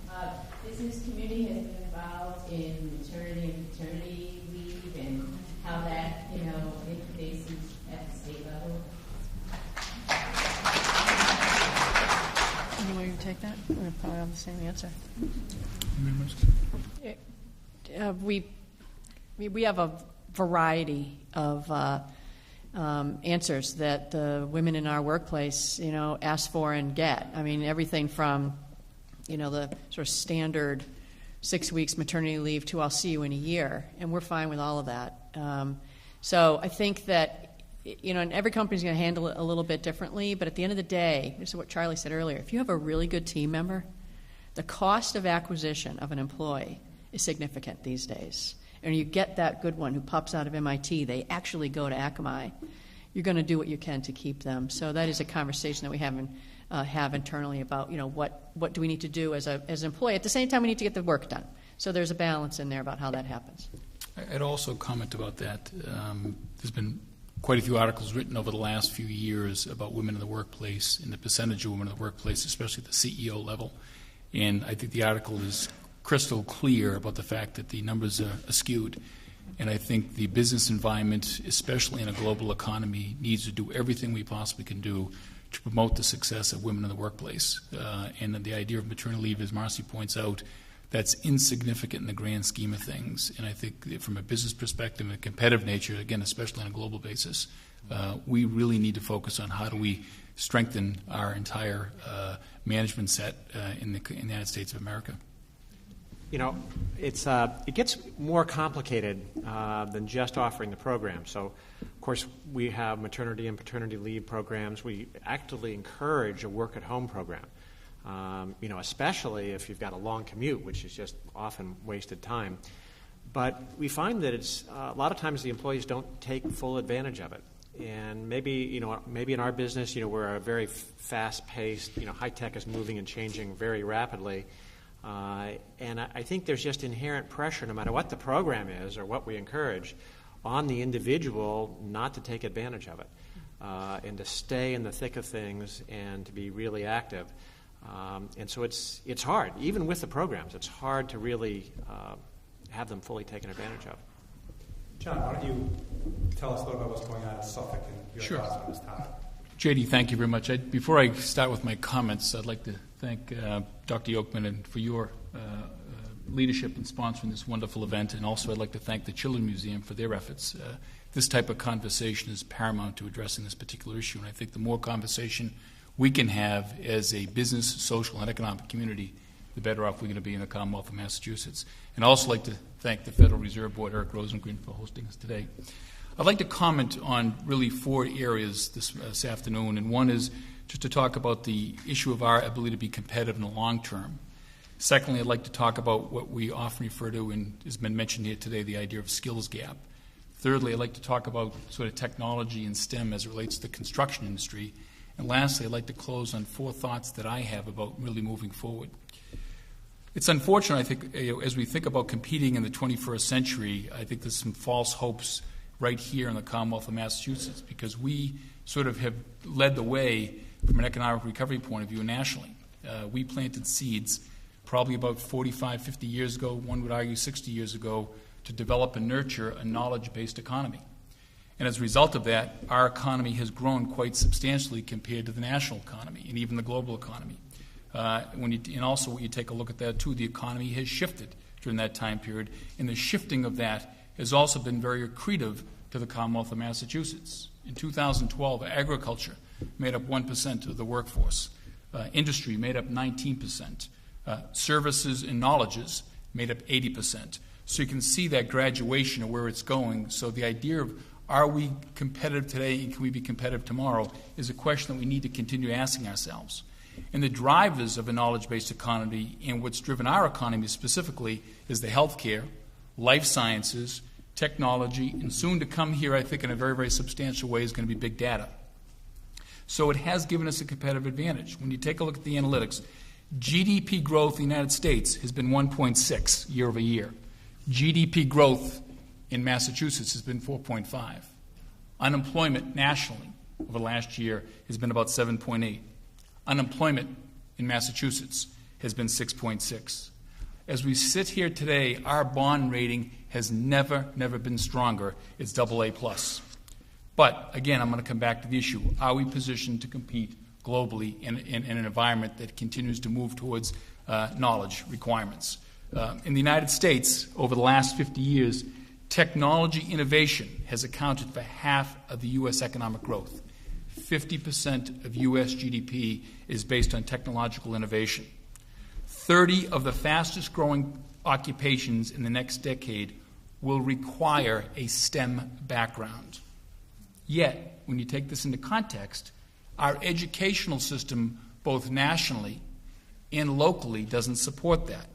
the business community has been involved in maternity and paternity leave and how that, interfaces at the state level. Any way you take that? We're going to probably have the same answer. We have a variety of answers that the women in our workplace, ask for and get. I mean, everything from, the sort of standard 6 weeks maternity leave to I'll see you in a year, and we're fine with all of that. So I think that, and every company's going to handle it a little bit differently, but at the end of the day, this is what Charlie said earlier, if you have a really good team member, the cost of acquisition of an employee is significant these days. And you get that good one who pops out of MIT, they actually go to Akamai, you're going to do what you can to keep them. So that is a conversation that we have internally about, what do we need to do as an employee. At the same time, we need to get the work done. So there's a balance in there about how that happens. I'd also comment about that. There's been quite a few articles written over the last few years about women in the workplace and the percentage of women in the workplace, especially at the CEO level. And I think the article is crystal clear about the fact that the numbers are skewed. And I think the business environment, especially in a global economy, needs to do everything we possibly can do to promote the success of women in the workplace. And the idea of maternity leave, as Marcy points out, that's insignificant in the grand scheme of things. And I think from a business perspective and a competitive nature, again, especially on a global basis, we really need to focus on how do we strengthen our entire management set in the United States of America. It gets more complicated than just offering the program. So, of course, we have maternity and paternity leave programs. We actively encourage a work-at-home program, especially if you've got a long commute, which is just often wasted time. But we find that it's a lot of times the employees don't take full advantage of it. And maybe in our business, we're a very fast-paced, high tech is moving and changing very rapidly. And I think there's just inherent pressure, no matter what the program is or what we encourage, on the individual not to take advantage of it and to stay in the thick of things and to be really active. And so it's hard. Even with the programs, it's hard to really have them fully taken advantage of. John, why don't you tell us a little about what's going on in Suffolk and your thoughts on this topic? JD, thank you very much. Before I start with my comments, I'd like to thank Dr. Yolkman for your leadership in sponsoring this wonderful event, and also I'd like to thank the Children's Museum for their efforts. This type of conversation is paramount to addressing this particular issue, and I think the more conversation we can have as a business, social, and economic community, the better off we're going to be in the Commonwealth of Massachusetts. And I'd also like to thank the Federal Reserve Board, Eric Rosengren, for hosting us today. I'd like to comment on really 4 areas this afternoon, and one is just to talk about the issue of our ability to be competitive in the long term. Secondly, I'd like to talk about what we often refer to, and has been mentioned here today, the idea of skills gap. Thirdly, I'd like to talk about sort of technology and STEM as it relates to the construction industry. And lastly, I'd like to close on 4 thoughts that I have about really moving forward. It's unfortunate, I think, as we think about competing in the 21st century, I think there's some false hopes right here in the Commonwealth of Massachusetts, because we sort of have led the way from an economic recovery point of view nationally. We planted seeds probably about 45, 50 years ago, one would argue 60 years ago, to develop and nurture a knowledge-based economy. And as a result of that, our economy has grown quite substantially compared to the national economy and even the global economy. And also, when you take a look at that too, the economy has shifted during that time period, and the shifting of that has also been very accretive to the Commonwealth of Massachusetts. In 2012, agriculture made up 1% of the workforce. Industry made up 19%. Services and knowledges made up 80%. So you can see that graduation of where it's going. So the idea of are we competitive today and can we be competitive tomorrow is a question that we need to continue asking ourselves. And the drivers of a knowledge-based economy and what's driven our economy specifically is the healthcare, life sciences, technology, and soon to come here, I think in a very, very substantial way, is going to be big data. So it has given us a competitive advantage. When you take a look at the analytics, GDP growth in the United States has been 1.6 year over year. GDP growth in Massachusetts has been 4.5. Unemployment nationally over the last year has been about 7.8. Unemployment in Massachusetts has been 6.6. As we sit here today, our bond rating has never been stronger. It's AA+. But again, I'm going to come back to the issue. Are we positioned to compete globally in an environment that continues to move towards knowledge requirements? In the United States, over the last 50 years, technology innovation has accounted for half of the U.S. economic growth. 50% of U.S. GDP is based on technological innovation. 30 of the fastest growing occupations in the next decade will require a STEM background. Yet, when you take this into context, our educational system, both nationally and locally, doesn't support that.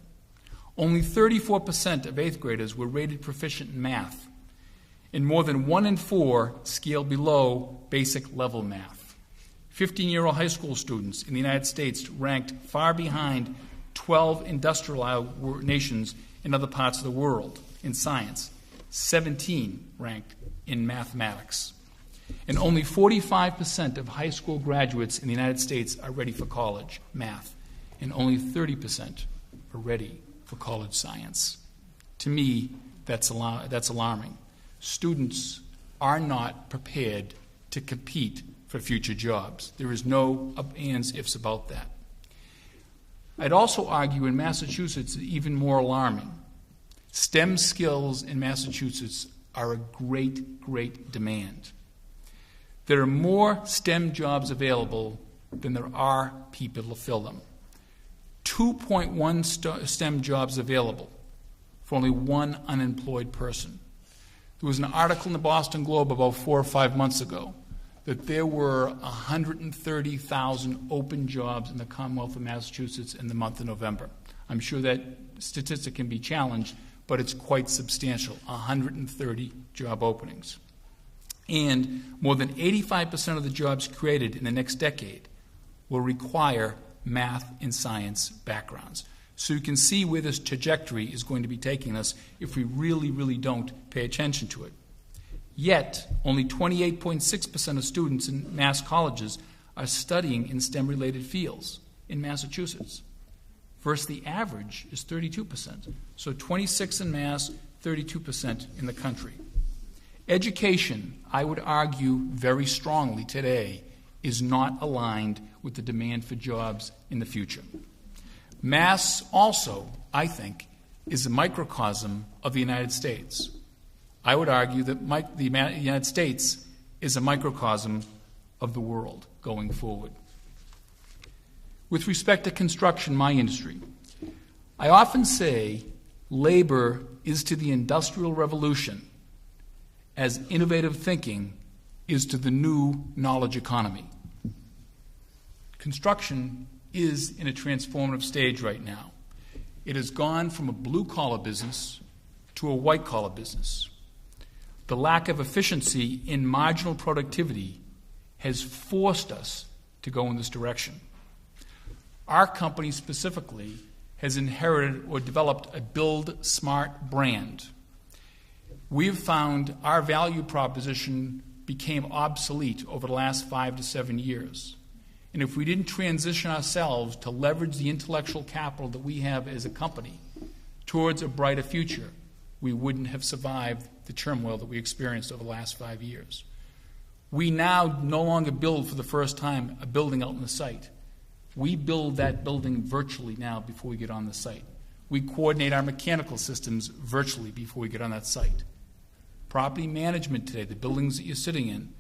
Only 34% of 8th graders were rated proficient in math, and more than 1 in 4 scale below basic level math. 15-year-old high school students in the United States ranked far behind 12 industrialized nations in other parts of the world in science, 17 ranked in mathematics. And only 45% of high school graduates in the United States are ready for college math, and only 30% are ready for college science. To me, that's alarming. Students are not prepared to compete for future jobs. There is no ands, ifs about that. I'd also argue in Massachusetts, even more alarming. STEM skills in Massachusetts are a great demand. There are more STEM jobs available than there are people to fill them. 2.1 STEM jobs available for only 1 unemployed person. There was an article in the Boston Globe about 4 or 5 months ago that there were 130,000 open jobs in the Commonwealth of Massachusetts in the month of November. I'm sure that statistic can be challenged, but it's quite substantial, 130 job openings. And more than 85% of the jobs created in the next decade will require math and science backgrounds. So you can see where this trajectory is going to be taking us if we really don't pay attention to it. Yet, only 28.6% of students in Mass colleges are studying in STEM-related fields in Massachusetts, versus the average is 32%. So 26 in Mass, 32% in the country. Education, I would argue very strongly today, is not aligned with the demand for jobs in the future. Mass also, I think, is a microcosm of the United States. I would argue that the United States is a microcosm of the world going forward. With respect to construction, my industry, I often say labor is to the Industrial Revolution as innovative thinking is to the new knowledge economy. Construction is in a transformative stage right now. It has gone from a blue-collar business to a white-collar business. The lack of efficiency in marginal productivity has forced us to go in this direction. Our company specifically has inherited or developed a Build Smart brand. We've found our value proposition became obsolete over the last 5 to 7 years. And if we didn't transition ourselves to leverage the intellectual capital that we have as a company towards a brighter future, we wouldn't have survived the turmoil that we experienced over the last 5 years. We now no longer build for the first time a building out on the site. We build that building virtually now before we get on the site. We coordinate our mechanical systems virtually before we get on that site. Property management today, the buildings that you're sitting in,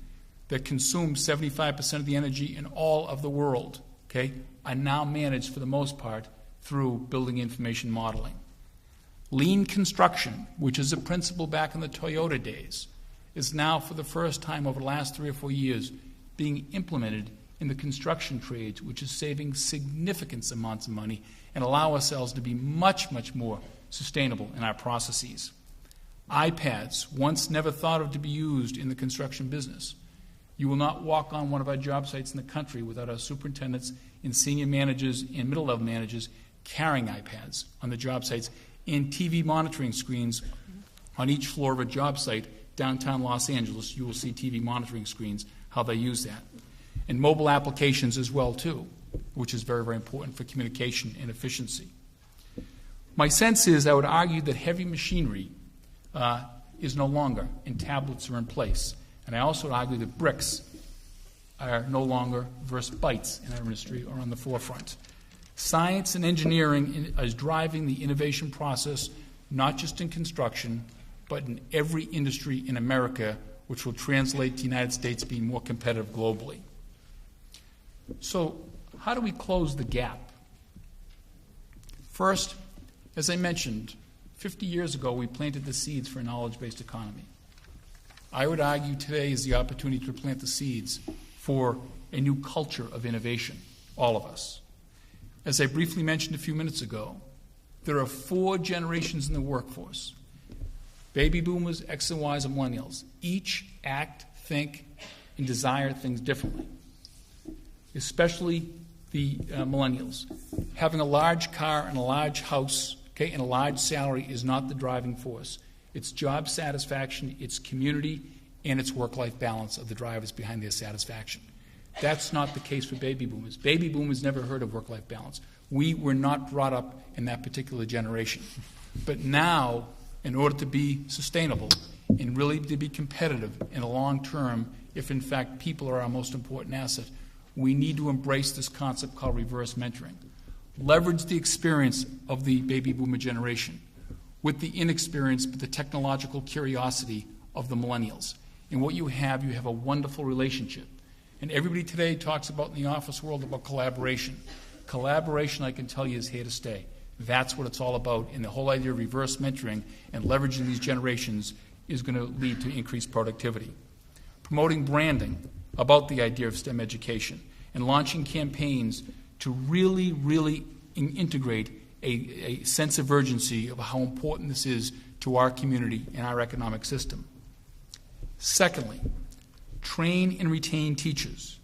that consume 75% of the energy in all of the world, okay, are now managed for the most part through building information modeling. Lean construction, which is a principle back in the Toyota days, is now for the first time over the last 3 or 4 years being implemented in the construction trades, which is saving significant amounts of money and allow ourselves to be much, much more sustainable in our processes. iPads, once never thought of to be used in the construction business. You will not walk on one of our job sites in the country without our superintendents and senior managers and middle-level managers carrying iPads on the job sites and TV monitoring screens on each floor of a job site. Downtown Los Angeles, you will see TV monitoring screens, how they use that. And mobile applications as well, too, which is very, very important for communication and efficiency. My sense is I would argue that heavy machinery is no longer, and tablets are in place. And I also argue that bricks are no longer versus bytes in our industry or on the forefront. Science and engineering is driving the innovation process, not just in construction, but in every industry in America, which will translate to the United States being more competitive globally. So how do we close the gap? First, as I mentioned, 50 years ago we planted the seeds for a knowledge-based economy. I would argue today is the opportunity to plant the seeds for a new culture of innovation, all of us. As I briefly mentioned a few minutes ago, there are 4 generations in the workforce. Baby boomers, X and Ys, and millennials. Each act, think, and desire things differently, especially the millennials. Having a large car and a large house, okay, and a large salary is not the driving force. It's job satisfaction, it's community, and it's work-life balance of the drivers behind their satisfaction. That's not the case for baby boomers. Baby boomers never heard of work-life balance. We were not brought up in that particular generation. But now, in order to be sustainable and really to be competitive in the long term, if in fact people are our most important asset, we need to embrace this concept called reverse mentoring. Leverage the experience of the baby boomer generation with the inexperience but the technological curiosity of the millennials. And what you have a wonderful relationship. And everybody today talks about in the office world about collaboration. Collaboration, I can tell you, is here to stay. That's what it's all about. And the whole idea of reverse mentoring and leveraging these generations is going to lead to increased productivity. Promoting branding about the idea of STEM education and launching campaigns to really, really integrate a sense of urgency of how important this is to our community and our economic system. Secondly, train and retain teachers.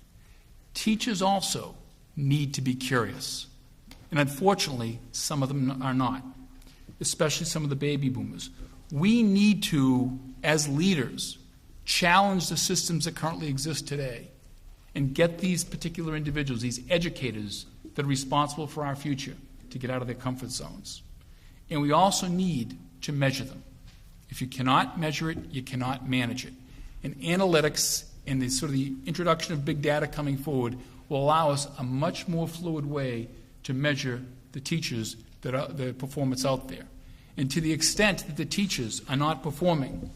Teachers also need to be curious. And unfortunately, some of them are not, especially some of the baby boomers. We need to, as leaders, challenge the systems that currently exist today and get these particular individuals, these educators that are responsible for our future, to get out of their comfort zones. And we also need to measure them. If you cannot measure it, you cannot manage it. And analytics and the sort of the introduction of big data coming forward will allow us a much more fluid way to measure the teachers that are the performance out there. And to the extent that the teachers are not performing,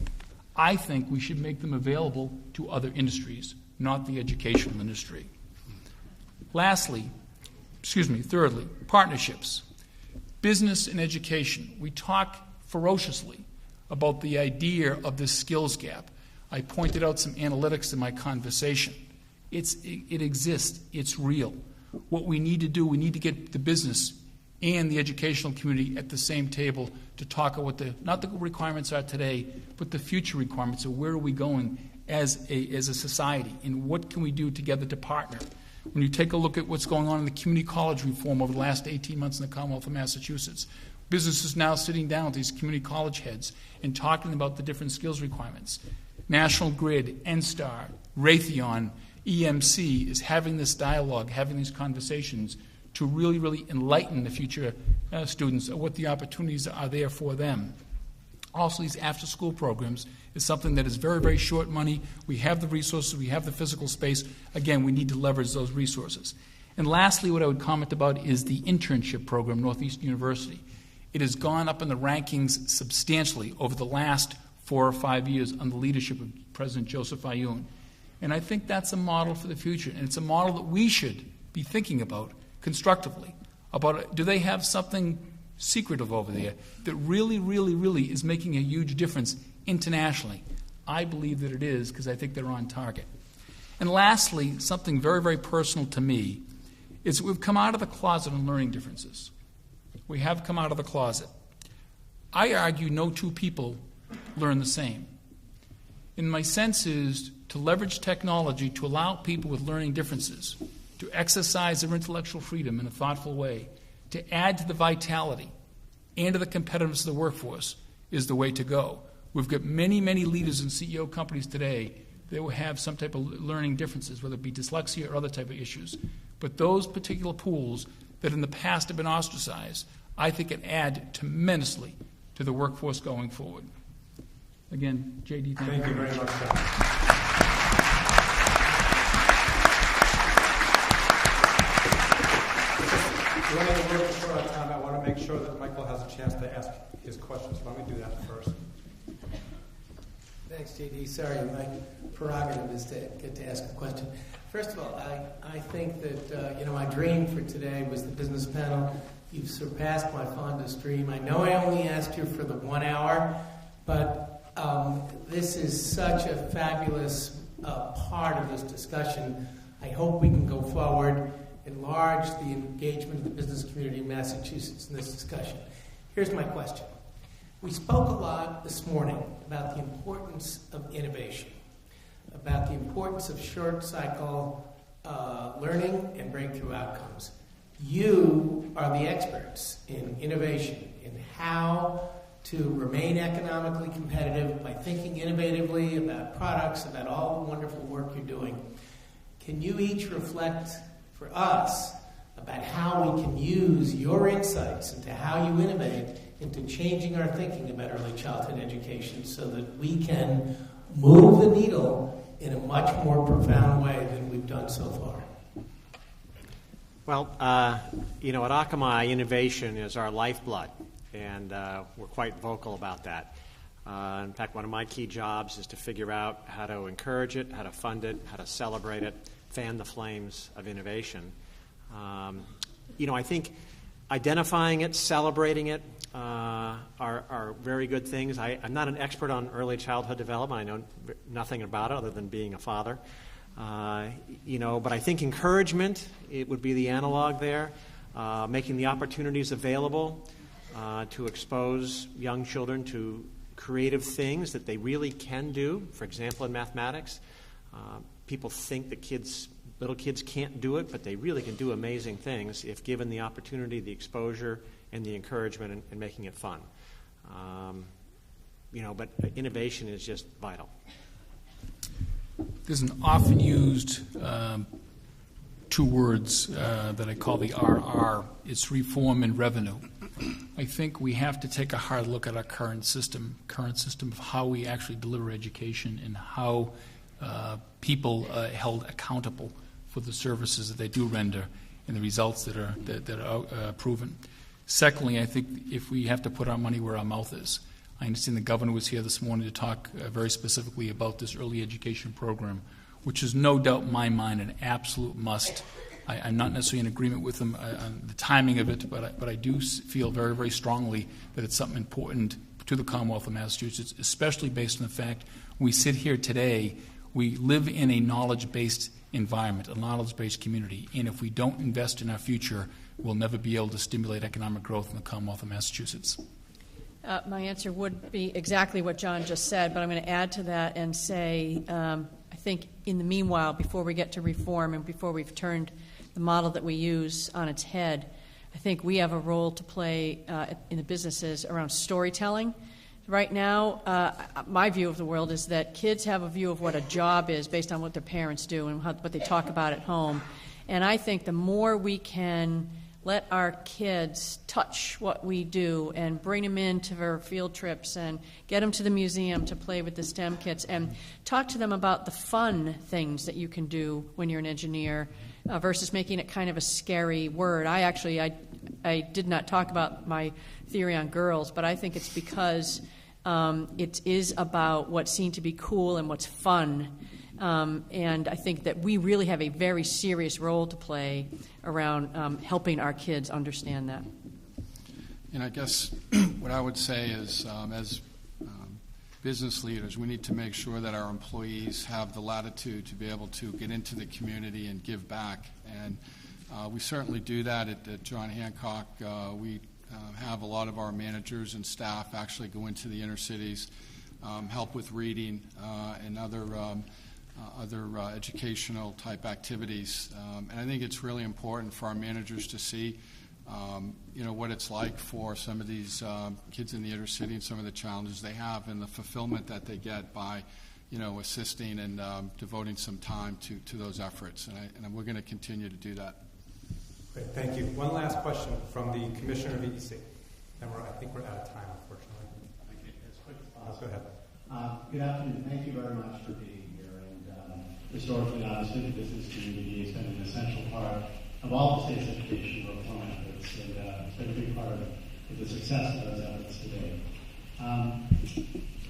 I think we should make them available to other industries, not the educational industry. Thirdly, partnerships. Business and education. We talk ferociously about the idea of this skills gap. I pointed out some analytics in my conversation. It exists. It's real. What we need to do, we need to get the business and the educational community at the same table to talk about what not the requirements are today, but the future requirements of where are we going as a society, and what can we do together to partner. When you take a look at what's going on in the community college reform over the last 18 months in the Commonwealth of Massachusetts, businesses now sitting down with these community college heads and talking about the different skills requirements. National Grid, NSTAR, Raytheon, EMC is having this dialogue, having these conversations to really, really enlighten the future students of what the opportunities are there for them. Also, these after-school programs is something that is very, very short money. We have the resources. We have the physical space. Again, we need to leverage those resources. And lastly, what I would comment about is the internship program, Northeastern University. It has gone up in the rankings substantially over the last 4 or 5 years under the leadership of President Joseph Ayoun. And I think that's a model for the future. And it's a model that we should be thinking about constructively. About do they have something secretive over there that really, really, really is making a huge difference internationally? I believe that it is, because I think they're on target. And lastly, something very, very personal to me is that we've come out of the closet on learning differences. We have come out of the closet. I argue no two people learn the same. And my sense is to leverage technology to allow people with learning differences to exercise their intellectual freedom in a thoughtful way, to add to the vitality and to the competitiveness of the workforce is the way to go. We've got many, many leaders in CEO companies today that will have some type of learning differences, whether it be dyslexia or other type of issues. But those particular pools that in the past have been ostracized, I think can add tremendously to the workforce going forward. Again, JD, thank you very much. One of the words before our time, I want to make sure that Michael has a chance to ask his questions. Why don't we do that first? Thanks, JD. Sorry, my prerogative is to get to ask a question. First of all, I think that my dream for today was the business panel. You've surpassed my fondest dream. I know I only asked you for the 1 hour, but this is such a fabulous part of this discussion. I hope we can go forward, enlarge the engagement of the business community in Massachusetts in this discussion. Here's my question. We spoke a lot this morning about the importance of innovation, about the importance of short cycle learning and breakthrough outcomes. You are the experts in innovation, in how to remain economically competitive by thinking innovatively about products, about all the wonderful work you're doing. Can you each reflect for us about how we can use your insights into how you innovate into changing our thinking about early childhood education so that we can move the needle in a much more profound way than we've done so far? Well, at Akamai, innovation is our lifeblood, and we're quite vocal about that. In fact, one of my key jobs is to figure out how to encourage it, how to fund it, how to celebrate it, fan the flames of innovation. I think identifying it, celebrating it are very good things. I'm not an expert on early childhood development. I know nothing about it other than being a father. But I think encouragement, it would be the analog there, making the opportunities available to expose young children to creative things that they really can do. For example, in mathematics, people think that little kids can't do it, but they really can do amazing things if given the opportunity, the exposure, and the encouragement, and making it fun. But innovation is just vital. There's an often used two words that I call the RR. It's reform and revenue. I think we have to take a hard look at our current system of how we actually deliver education and how people held accountable for the services that they do render and the results that are proven. Secondly, I think if we have to put our money where our mouth is. I understand the governor was here this morning to talk very specifically about this early education program, which is no doubt in my mind an absolute must. I'm not necessarily in agreement with him on the timing of it, but I do feel very, very strongly that it's something important to the Commonwealth of Massachusetts, especially based on the fact we sit here today, we live in a knowledge-based environment, a knowledge-based community, and if we don't invest in our future, we'll never be able to stimulate economic growth in the Commonwealth of Massachusetts. My answer would be exactly what John just said, but I'm going to add to that and say I think in the meanwhile, before we get to reform and before we've turned the model that we use on its head, I think we have a role to play in the businesses around storytelling. Right now, my view of the world is that kids have a view of what a job is based on what their parents do and what they talk about at home. And I think the more we can let our kids touch what we do and bring them into our field trips and get them to the museum to play with the STEM kits and talk to them about the fun things that you can do when you're an engineer versus making it kind of a scary word. I did not talk about my theory on girls, but I think it's because it is about what's seen to be cool and what's fun. And I think that we really have a very serious role to play around helping our kids understand that. And I guess what I would say is, as business leaders, we need to make sure that our employees have the latitude to be able to get into the community and give back. And we certainly do that at John Hancock. We have a lot of our managers and staff actually go into the inner cities, help with reading and other educational type activities. And I think it's really important for our managers to see what it's like for some of these kids in the inner city and some of the challenges they have and the fulfillment that they get by assisting and devoting some time to those efforts. And we're going to continue to do that. Great, thank you. One last question from the Commissioner of EEC. And I think we're out of time, unfortunately. Thank you. As quick as Go possible. ahead. Good afternoon. Thank you very much for being here. And historically, obviously, the business community has been an essential part of all the state's education reform efforts, and it's been a big part of the success of those efforts today.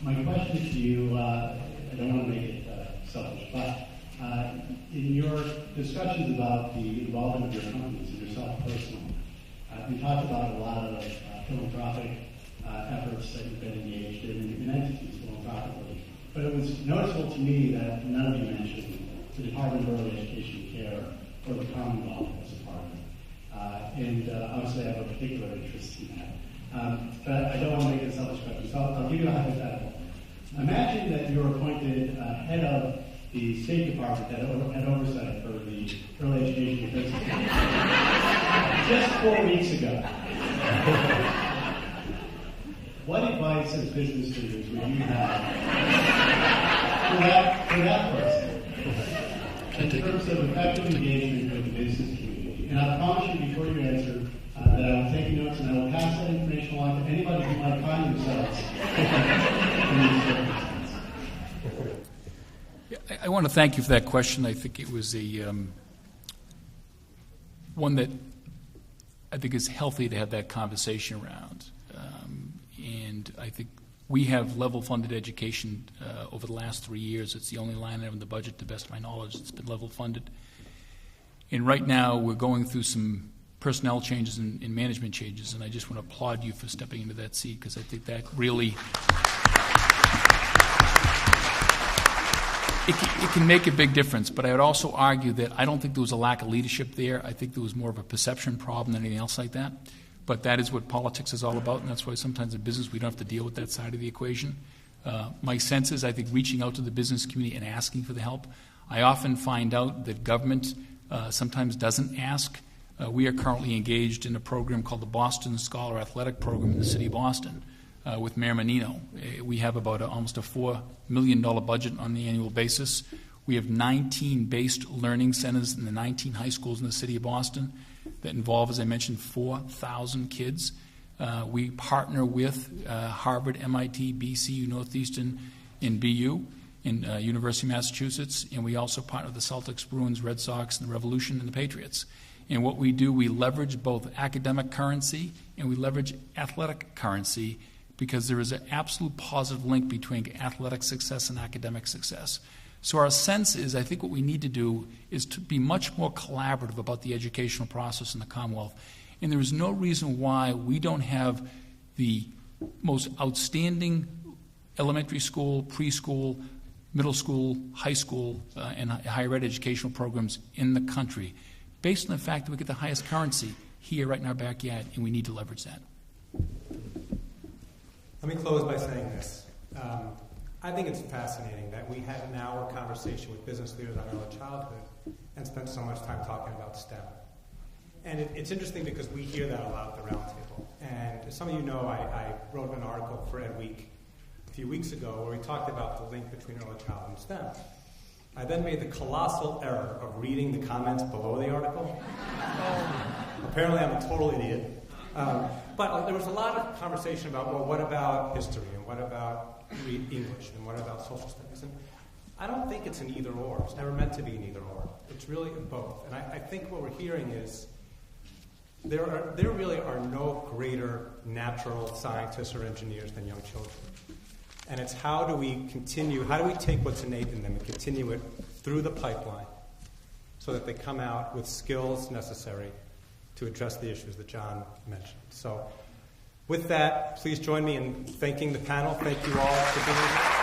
My question to you, I don't want to make it selfish, but in your discussions about the involvement of your companies and yourself personally, you talked about a lot of philanthropic efforts that you've been engaged in entities philanthropically. But it was noticeable to me that none of you mentioned the Department of Early Education and Care or the Commonwealth as a partner. And obviously I have a particular interest in that. But I don't want to make it a selfish question, so I'll give you a hypothetical. Imagine that you're appointed head of the State Department that had oversight for the early education and business just 4 weeks ago. What advice as business leaders would you have for that person in terms of effective engagement with the business community? And I promise you before you answer that I will take notes and I will pass that information along to anybody who might find themselves in these circumstances. I want to thank you for that question. I think it was one that I think is healthy to have that conversation around. And I think we have level-funded education over the last 3 years. It's the only line item in the budget, to the best of my knowledge, that's been level-funded. And right now we're going through some personnel changes and management changes, and I just want to applaud you for stepping into that seat, because I think that really it can make a big difference. But I would also argue that I don't think there was a lack of leadership there. I think there was more of a perception problem than anything else like that. But that is what politics is all about, and that's why sometimes in business we don't have to deal with that side of the equation. My sense is, I think, reaching out to the business community and asking for the help. I often find out that government sometimes doesn't ask. We are currently engaged in a program called the Boston Scholar Athletic Program in the city of Boston with Mayor Menino. We have about almost a $4 million budget on the annual basis. We have 19 based learning centers in the 19 high schools in the city of Boston that involve, as I mentioned, 4,000 kids. We partner with Harvard, MIT, BCU, Northeastern, and BU in University of Massachusetts, and we also partner with the Celtics, Bruins, Red Sox, and the Revolution and the Patriots. And what we do, we leverage both academic currency and we leverage athletic currency, because there is an absolute positive link between athletic success and academic success. So our sense is, I think what we need to do is to be much more collaborative about the educational process in the Commonwealth. And there is no reason why we don't have the most outstanding elementary school, preschool, middle school, high school, and higher ed educational programs in the country, based on the fact that we get the highest currency here right in our backyard, and we need to leverage that. Let me close by saying this. I think it's fascinating that we had an hour conversation with business leaders on early childhood and spent so much time talking about STEM. And it's interesting because we hear that a lot at the roundtable. And as some of you know, I wrote an article for Ed Week a few weeks ago where we talked about the link between early childhood and STEM. I then made the colossal error of reading the comments below the article. Apparently I'm a total idiot. But there was a lot of conversation about, well, what about history, and what about English, and what about social studies? And I don't think it's an either-or. It's never meant to be an either-or. It's really both. And I think what we're hearing is there really are no greater natural scientists or engineers than young children. And it's how do we take what's innate in them and continue it through the pipeline so that they come out with skills necessary to address the issues that John mentioned. So with that, please join me in thanking the panel. Thank you all for being here.